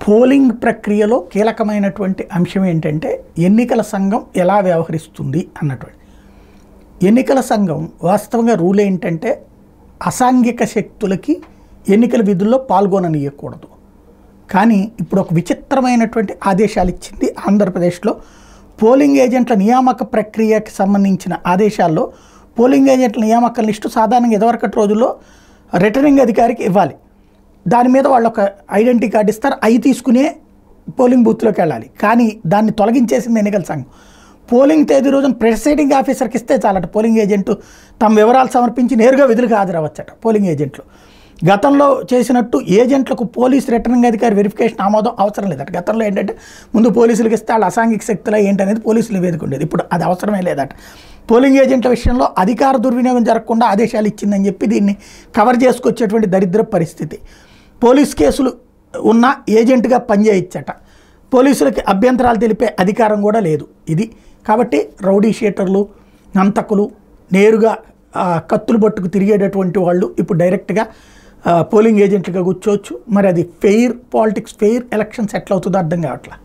Polling ప్రక్రియలో కీలకమైనటువంటి అంశం ఏంటంటే ఎన్నికల సంఘం ఎలా వ్యవహరిస్తుంది అన్నటువంటి. ఎన్నికల సంఘం వాస్తవంగా రూల్ ఏంటంటే అసాంఘిక శక్తులకి ఎన్నికల విధుల్లో పాల్గొననీయకూడదు. కానీ ఇప్పుడు ఒక విచిత్రమైనటువంటి ఆదేశాలు ఇచ్చింది ఆంధ్రప్రదేశ్లో. పోలింగ్ ఏజెంట్ల నియామక ప్రక్రియకి సంబంధించిన ఆదేశాల్లో పోలింగ్ ఏజెంట్ల నియామక లిస్టు సాధారణంగా ఇదివరకటి రోజుల్లో రిటర్నింగ్ అధికారికి ఇవ్వాలి. దాని మీద వాళ్ళు ఒక ఐడెంటిటీ కార్డు ఇస్తారు, అవి తీసుకునే పోలింగ్ బూత్లోకి వెళ్ళాలి. కానీ దాన్ని తొలగించేసింది ఎన్నికల సంఘం. పోలింగ్ తేదీ రోజున ప్రిసైడింగ్ ఆఫీసర్కి ఇస్తే చాలట పోలింగ్ ఏజెంటు తమ వివరాలు సమర్పించి నేరుగా విధులకు హాజరవచ్చట. పోలింగ్ ఏజెంట్లు గతంలో చేసినట్టు ఏజెంట్లకు పోలీస్ రిటర్నింగ్ అధికారి వెరిఫికేషన్ ఆమోదం అవసరం లేదట. గతంలో ఏంటంటే ముందు పోలీసులకు ఇస్తే వాళ్ళు అసాంఘిక శక్తులు ఏంటనేది పోలీసులు నివేదిక ఉండేది. ఇప్పుడు అది అవసరమే లేదట. పోలింగ్ ఏజెంట్ల విషయంలో అధికార దుర్వినియోగం జరగకుండా ఆదేశాలు ఇచ్చిందని చెప్పి దీన్ని కవర్ చేసుకొచ్చేటువంటి దరిద్ర పరిస్థితి. పోలీస్ కేసులు ఉన్న ఏజెంట్గా పనిచేయచ్చట. పోలీసులకి అభ్యంతరాలు తెలిపే అధికారం కూడా లేదు. ఇది కాబట్టి రౌడీ షీటర్లు, హంతకులు, నేరుగా కత్తులు పట్టుకు తిరిగేటటువంటి వాళ్ళు ఇప్పుడు డైరెక్ట్గా పోలింగ్ ఏజెంట్లుగా కూర్చోవచ్చు. మరి అది ఫెయిర్ పాలిటిక్స్, ఫెయిర్ ఎలక్షన్స్ ఎట్లా అవుతుందో అర్థం కావట్లేదు.